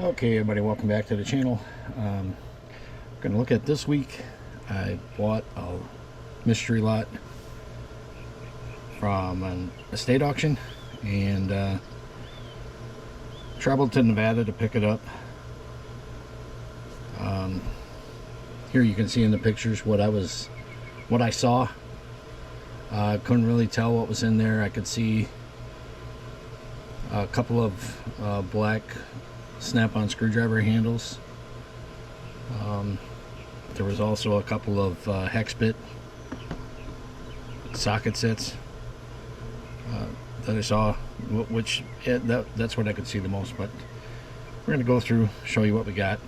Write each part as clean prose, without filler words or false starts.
Okay, everybody, welcome back to the channel. Gonna look at this week. I bought a mystery lot from an estate auction and traveled to Nevada to pick it up. Here you can see in the pictures what I saw. I couldn't really tell what was in there. I could see a couple of black snap-on screwdriver handles. There was also a couple of hex bit socket sets that I saw, which that's what I could see the most. But we're going to go through, show you what we got.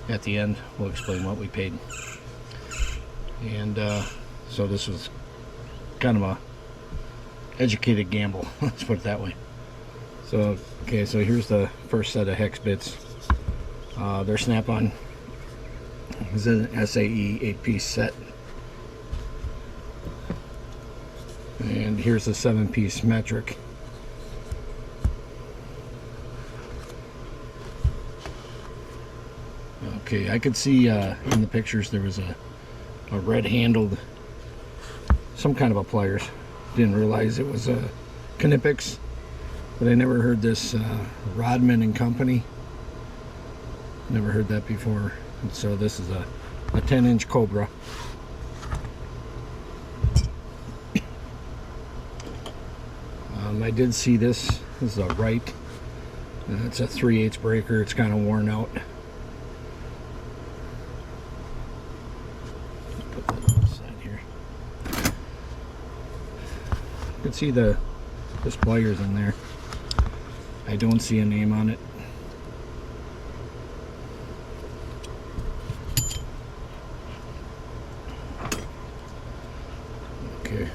At the end we'll explain what we paid. And so this was kind of a educated gamble, let's put it that way. So okay, so here's the first set of hex bits. They're snap-on. This is an SAE 8-piece set, and here's the 7-piece metric. Okay, I could see in the pictures there was a red-handled, some kind of a pliers. Didn't realize it was a Knipex. But I never heard this Rodman and Company. Never heard that before. And so this is a 10-inch Cobra. I did see this. This is a Wright. It's a 3/8 breaker. It's kind of worn out. Put that on the side here. You can see the pliers in there. I don't see a name on it. Okay.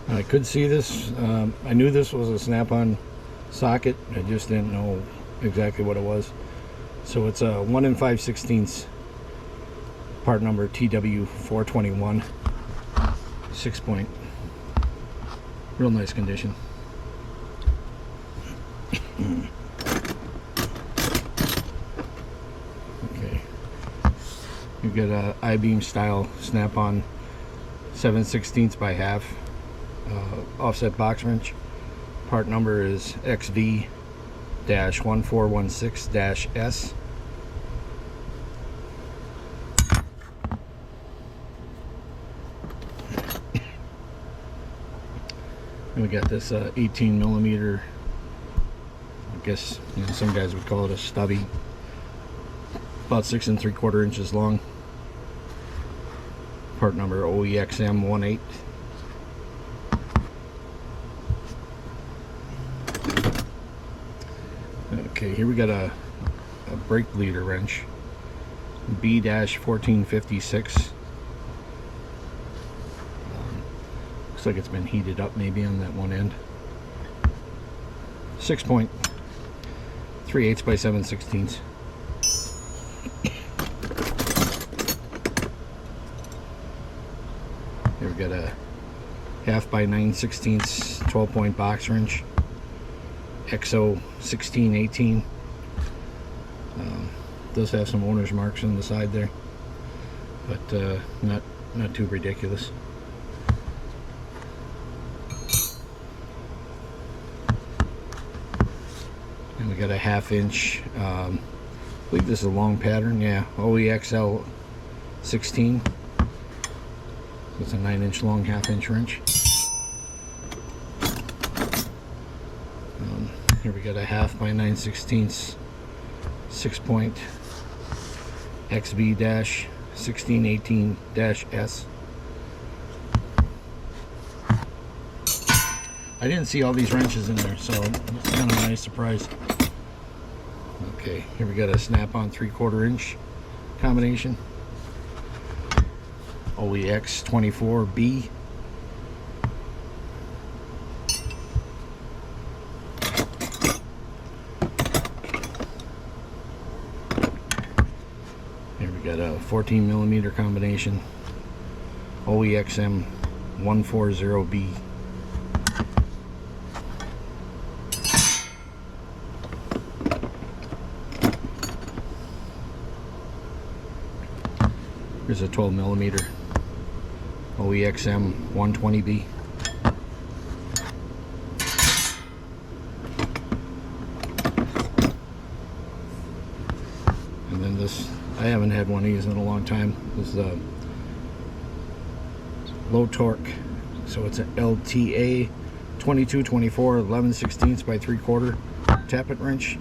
I could see this. I knew this was a snap-on socket. I just didn't know exactly what it was. So it's a 1 5/16 part number TW421 6-point. Real nice condition. Okay, you get a I-beam style snap-on 7/16 by half offset box wrench. Part number is XV-1416-S. And we got this 18 millimeter. I guess some guys would call it a stubby, about 6 3/4 inches long. Part number OEXM18. Okay, here we got a brake bleeder wrench, B-1456. Looks like it's been heated up maybe on that one end. 6-point. 3/8 by 7/16. Here we got a 1/2 by 9/16 12-point box wrench. XO 1618. Does have some owner's marks on the side there, but not too ridiculous. And we got a 1/2 inch. I believe this is a long pattern. Yeah, OEXL 16. It's a 9-inch long 1/2 inch wrench. Here we got a 1/2 by 9/16 6-point XV-1618-S. I didn't see all these wrenches in there, so it's kind of a nice surprise. Okay, here we got a snap-on 3/4 inch combination. OEX24B. Here we got a 14 millimeter combination. OEXM140B. Here's a 12 millimeter OEXM 120B. And then this, I haven't had one of these in a long time. This is a low torque, so it's an LTA 2224 11/16 by 3/4 tappet wrench.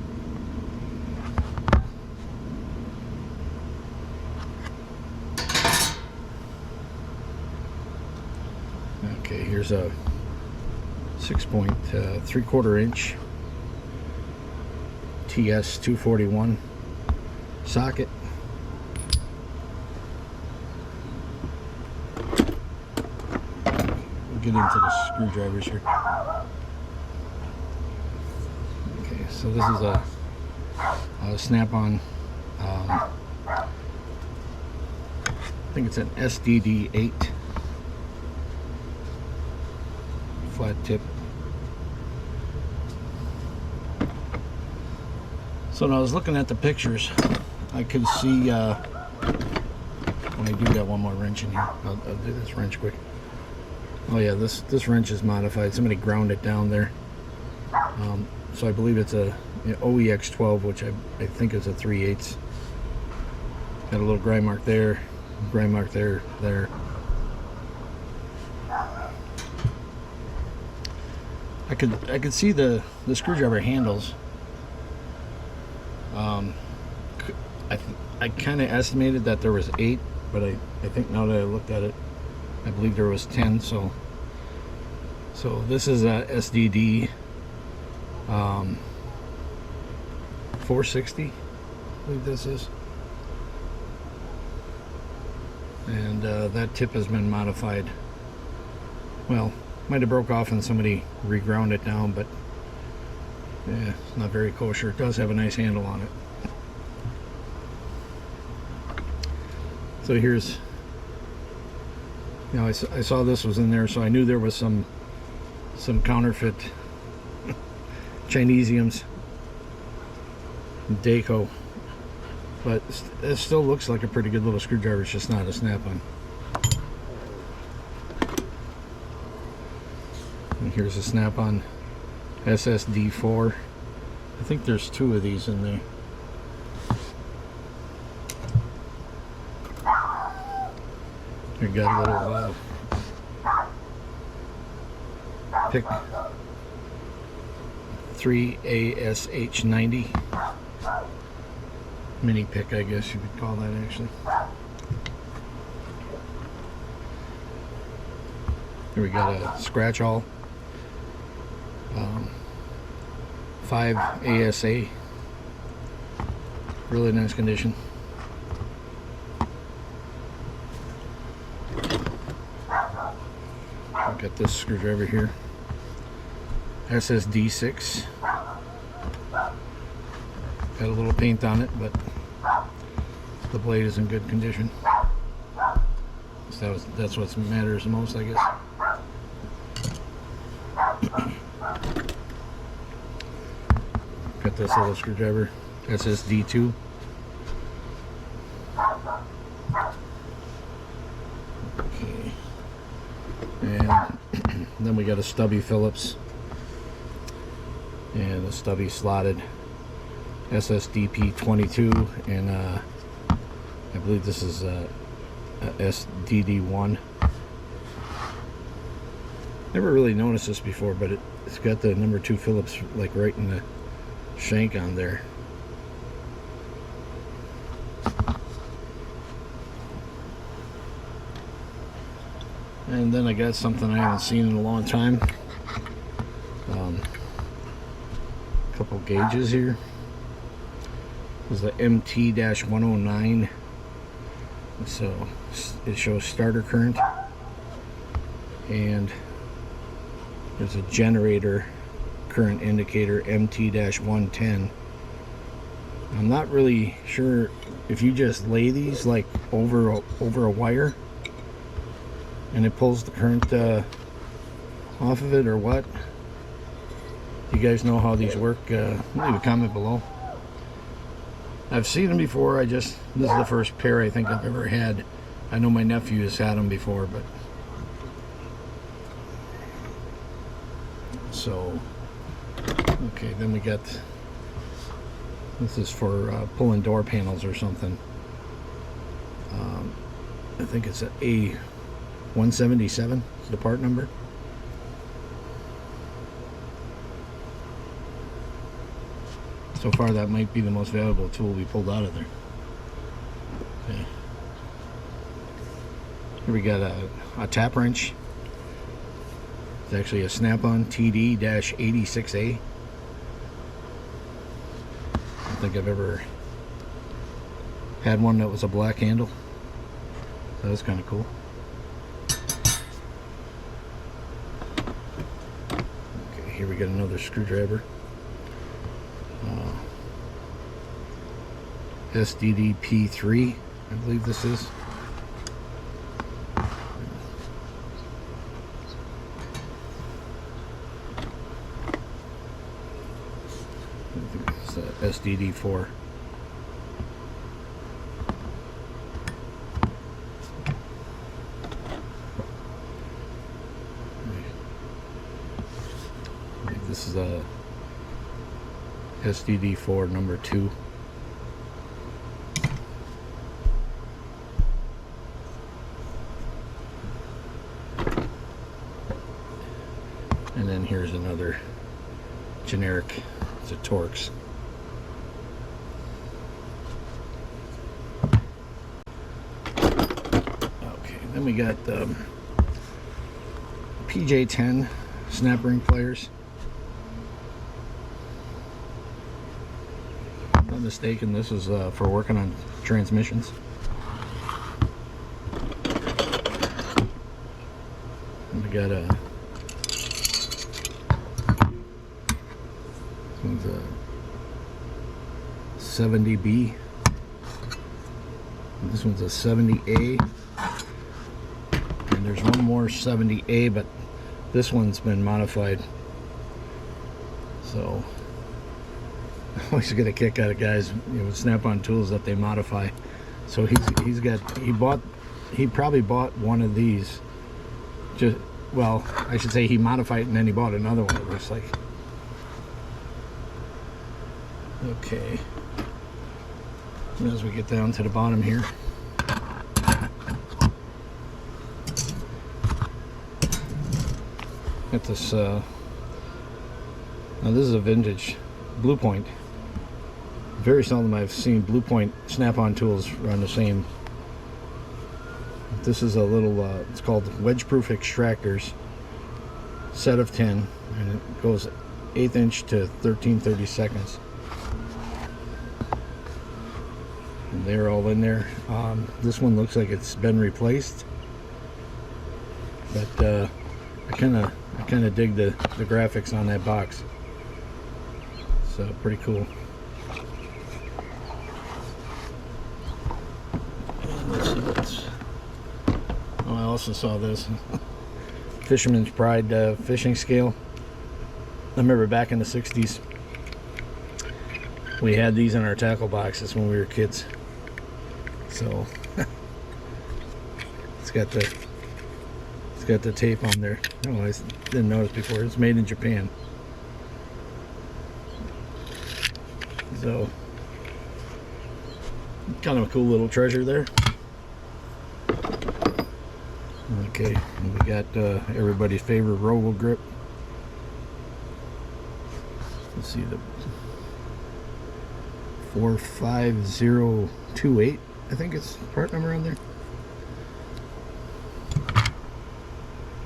Okay, here's a 6.3/4 inch TS 241 socket. We'll get into the screwdrivers here. Okay, so this is a Snap-on. I think it's an SDD8 flat tip. So when I was looking at the pictures, I could see, when I do got one more wrench in here, I'll do this wrench quick. Oh yeah, this wrench is modified. Somebody ground it down there. So I believe it's a OEX 12, which I think is a 3/8. Got a little grind mark there, there. I could see the screwdriver handles. I kind of estimated that there was 8, but I think now that I looked at it, I believe there was 10. So this is a SDD 460, I believe this is, and that tip has been modified. Well, might have broke off and somebody reground it down, but yeah, it's not very kosher. It does have a nice handle on it. So here's, I saw this was in there, so I knew there was some counterfeit Chinesiums, Daco, but it still looks like a pretty good little screwdriver. It's just not a Snap-on. And here's a Snap-on SSD4. I think there's 2 of these in there. We got a little pick 3ASH90 mini pick, I guess you could call that actually. Here we got a scratch all 5 ASA, really nice condition. I've got this screwdriver here, SSD6. Got a little paint on it, but the blade is in good condition. So that's what matters the most, I guess. Got this little screwdriver, SSD2. Okay. And then we got a stubby Phillips and a stubby slotted SSDP22, and I believe this is a SDD1. Never really noticed this before, but it's got the number 2 Phillips like right in the shank on there. And then I got something I haven't seen in a long time. Couple gauges here. This is the MT-109. So it shows starter current, and there's a generator current indicator, MT-110. I'm not really sure if you just lay these like over a wire and it pulls the current off of it, or what. You guys know how these work? Leave a comment below. I've seen them before. This is the first pair I think I've ever had I know my nephew has had them before, but so okay. Then we got, this is for pulling door panels or something. I think it's a A177 is the part number. So far, that might be the most valuable tool we pulled out of there. Okay. Here we got a tap wrench. It's actually a Snap-on TD-86A. I don't think I've ever had one that was a black handle. So that's kind of cool. Okay, here we got another screwdriver. SDD-P3, I believe this is. I think it's SDD-4. This is a SDD-4 number 2. And then here's another generic, it's a Torx. Okay, then we got PJ10 snap ring pliers. If I'm not mistaken, this is for working on transmissions. And we got a This one's a 70B. This one's a 70A. And there's one more 70A, but this one's been modified. So I always get a kick out of guys, you know, Snap-on tools that they modify. So he probably bought one of these. Just, well, I should say he modified it and then he bought another one, it looks like. Okay, as we get down to the bottom here, got this, now this is a vintage Blue Point. Very seldom I've seen Blue Point Snap-on tools run the same. This is a little, it's called wedge-proof extractors, set of 10, and it goes 1/8 inch to 13/32. And they're all in there. This one looks like it's been replaced, but I kind of dig the graphics on that box. So pretty cool. And let's see what's. Oh, I also saw this Fisherman's Pride fishing scale. I remember back in the 60s, we had these in our tackle boxes when we were kids. So it's got the tape on there. Oh, I didn't notice before. It's made in Japan. So kind of a cool little treasure there. Okay, and we got everybody's favorite Robo Grip. Let's see, the 45028, I think it's part number on there.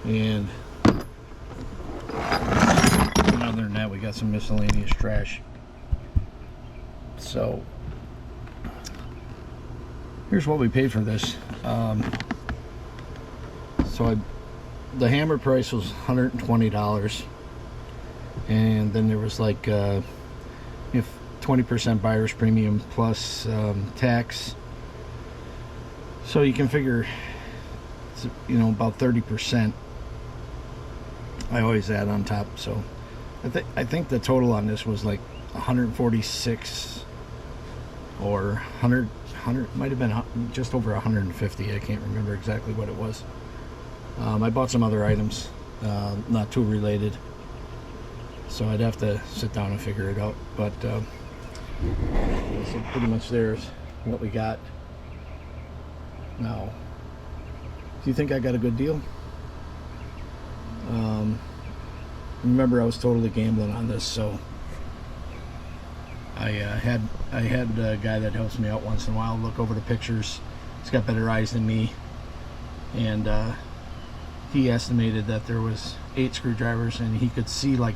And other than that, we got some miscellaneous trash. So here's what we paid for this. The hammer price was $120, and then there was like if 20% buyer's premium plus tax. So you can figure, it's, you know, about 30%. I always add on top. So I think the total on this was like 146 or 100. 100, might have been just over 150. I can't remember exactly what it was. I bought some other items, not too related, so I'd have to sit down and figure it out. But so pretty much there's what we got. Now, do you think I got a good deal? Remember, I was totally gambling on this, so I had a guy that helps me out once in a while look over the pictures. He's got better eyes than me, and he estimated that there was 8 screwdrivers, and he could see like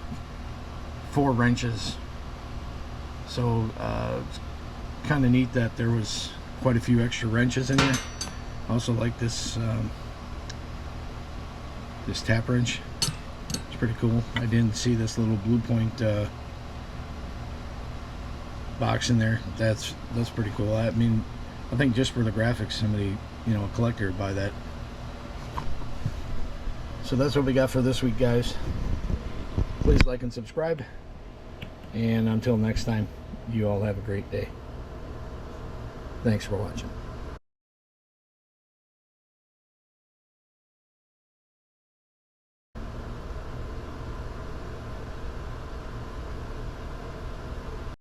4 wrenches. So it's kind of neat that there was quite a few extra wrenches in here. I also like this this tap wrench. It's pretty cool. I didn't see this little Blue Point box in there. That's pretty cool. I mean, I think just for the graphics, somebody, a collector would buy that. So that's what we got for this week, guys. Please like and subscribe, and until next time, you all have a great day. Thanks for watching.